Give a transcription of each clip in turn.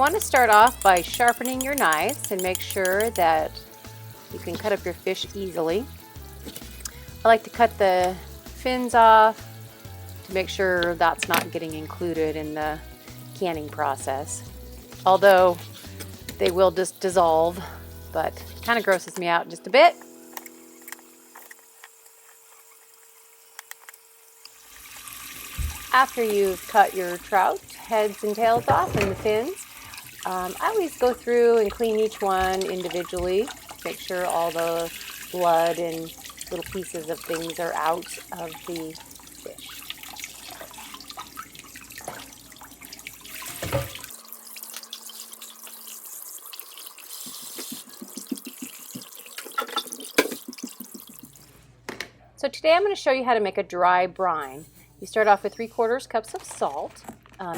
want to start off by sharpening your knives and make sure that you can cut up your fish easily. I like to cut the fins off to make sure that's not getting included in the canning process. Although they will just dissolve, but it kind of grosses me out just a bit. After you've cut your trout heads and tails off and the fins, I always go through and clean each one individually, make sure all the blood and little pieces of things are out of the fish. So today I'm going to show you how to make a dry brine. You start off with 3/4 cups of salt,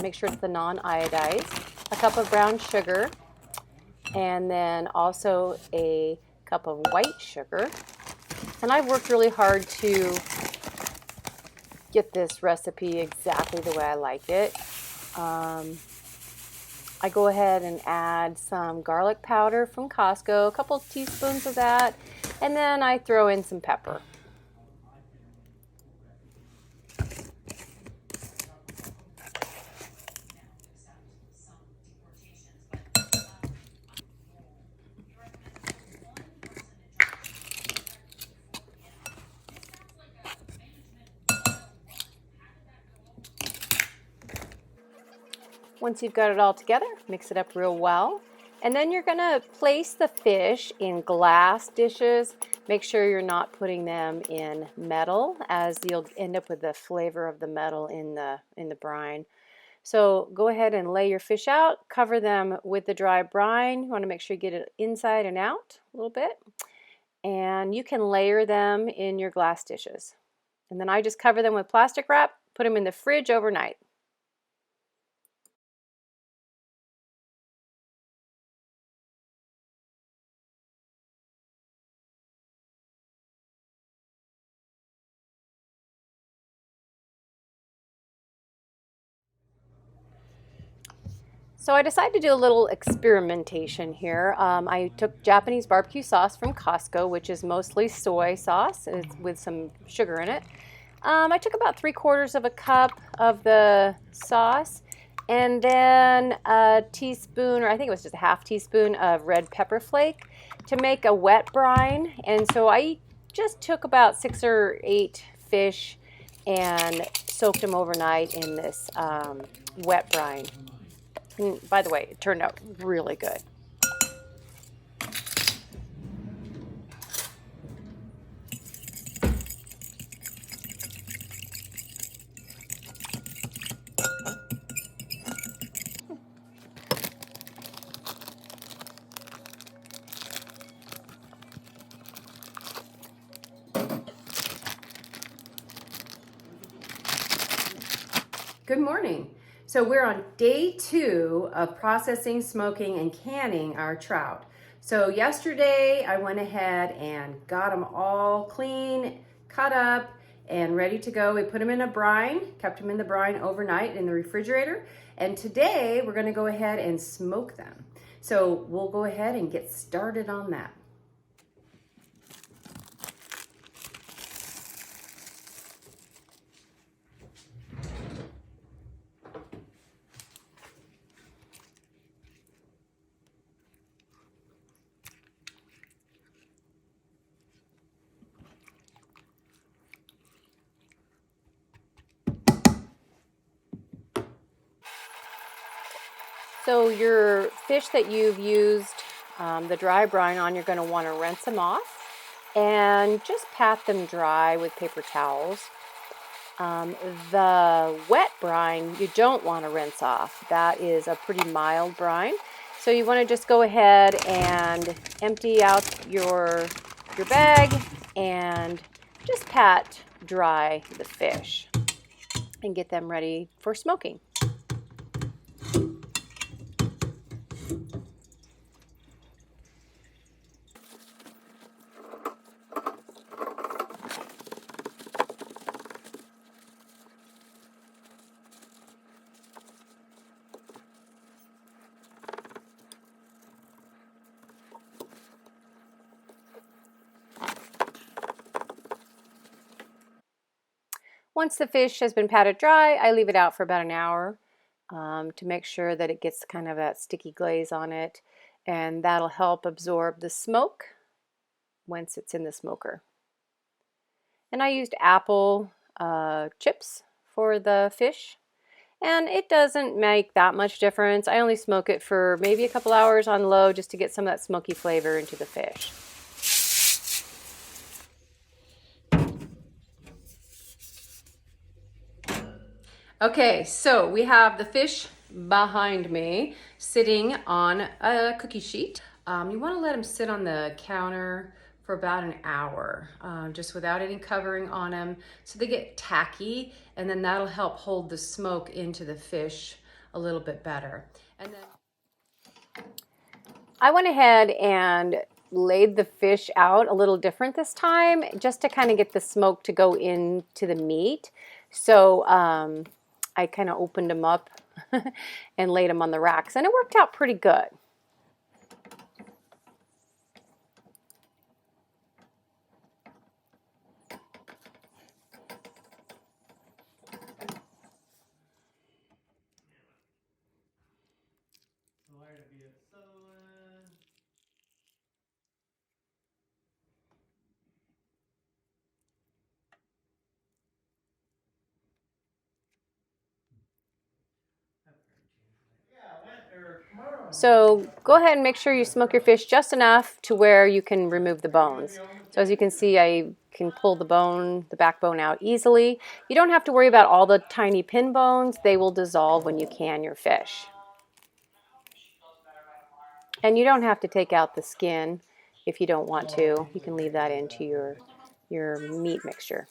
make sure it's the non-iodized, a cup of brown sugar, and then also a cup of white sugar. And I've worked really hard to get this recipe exactly the way I like it. I go ahead and add some garlic powder from Costco, a couple teaspoons of that, and then I throw in some pepper. Once you've got it all together, mix it up real well. And then you're gonna place the fish in glass dishes. Make sure you're not putting them in metal, as you'll end up with the flavor of the metal in the brine. So go ahead and lay your fish out, cover them with the dry brine. You wanna make sure you get it inside and out a little bit. And you can layer them in your glass dishes. And then I just cover them with plastic wrap, put them in the fridge overnight. So I decided to do a little experimentation here. I took Japanese barbecue sauce from Costco, which is mostly soy sauce with some sugar in it. I took about 3/4 of a cup of the sauce and then a teaspoon, or I think it was just a half teaspoon of red pepper flake to make a wet brine. And so I just took about 6 or 8 fish and soaked them overnight in this wet brine. And by the way, it turned out really good. Good morning. So we're on day 2 of processing, smoking, and canning our trout. So yesterday I went ahead and got them all clean, cut up, and ready to go. We put them in a brine, kept them in the brine overnight in the refrigerator. And today we're gonna go ahead and smoke them. So we'll go ahead and get started on that. So your fish that you've used the dry brine on, you're going to want to rinse them off and just pat them dry with paper towels. The wet brine, you don't want to rinse off. That is a pretty mild brine. So you want to just go ahead and empty out your bag and just pat dry the fish and get them ready for smoking. Once the fish has been patted dry, I leave it out for about an hour to make sure that it gets kind of that sticky glaze on it, and that'll help absorb the smoke once it's in the smoker. And I used apple chips for the fish, and it doesn't make that much difference. I only smoke it for maybe a couple hours on low just to get some of that smoky flavor into the fish. Okay, so we have the fish behind me sitting on a cookie sheet. You want to let them sit on the counter for about an hour, just without any covering on them, so they get tacky, and then that'll help hold the smoke into the fish a little bit better. And then I went ahead and laid the fish out a little different this time, just to kind of get the smoke to go into the meat. So I kind of opened them up and laid them on the racks, and it worked out pretty good. So go ahead and make sure you smoke your fish just enough to where you can remove the bones. So as you can see, I can pull the backbone out easily. You don't have to worry about all the tiny pin bones. They will dissolve when you can your fish. And you don't have to take out the skin if you don't want to. You can leave that into your meat mixture.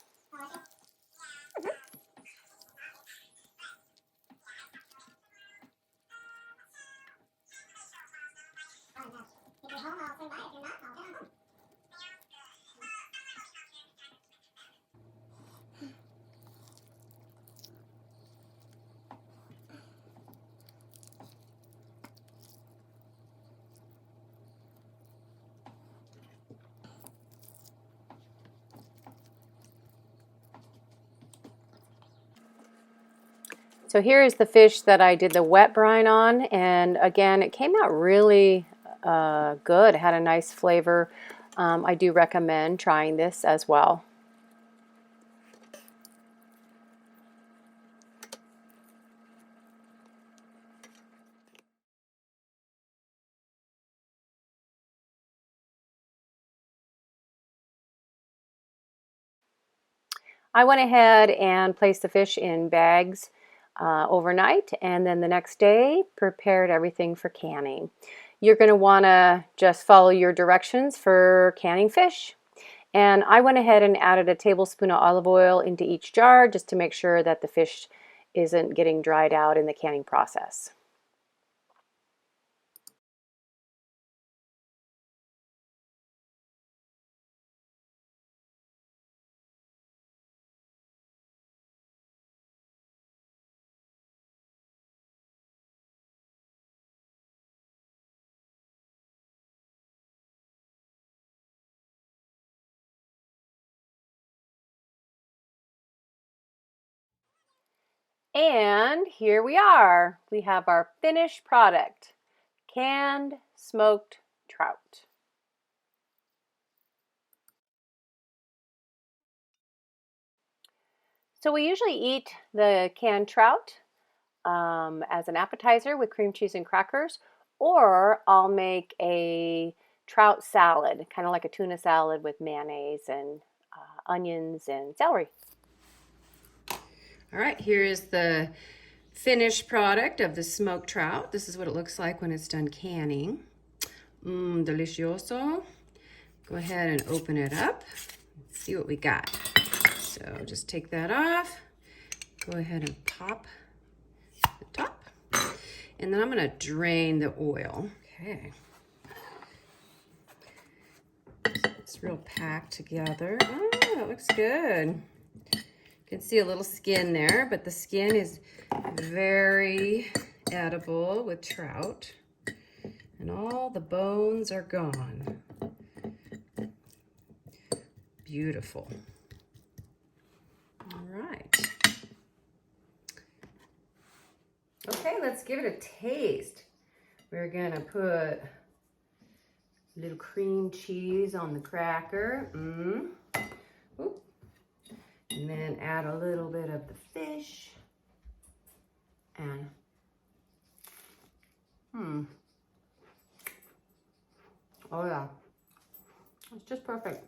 So here is the fish that I did the wet brine on, and again, it came out really good. It had a nice flavor. I do recommend trying this as well. I went ahead and placed the fish in bags overnight, and then the next day prepared everything for canning. You're going to want to just follow your directions for canning fish. And I went ahead and added a tablespoon of olive oil into each jar just to make sure that the fish isn't getting dried out in the canning process. And here we are. We have our finished product, canned smoked trout. So we usually eat the canned trout as an appetizer with cream cheese and crackers, or I'll make a trout salad, kind of like a tuna salad with mayonnaise and onions and celery. All right, here is the finished product of the smoked trout. This is what it looks like when it's done canning. Delicioso. Go ahead and open it up. Let's see what we got. So just take that off. Go ahead and pop the top. And then I'm gonna drain the oil. Okay. It's real packed together. Oh, that looks good. You can see a little skin there, but the skin is very edible with trout. And all the bones are gone. Beautiful. All right. let's give it a taste. We're gonna put a little cream cheese on the cracker. Oop. And then add a little bit of the fish. And, oh yeah, it's just perfect.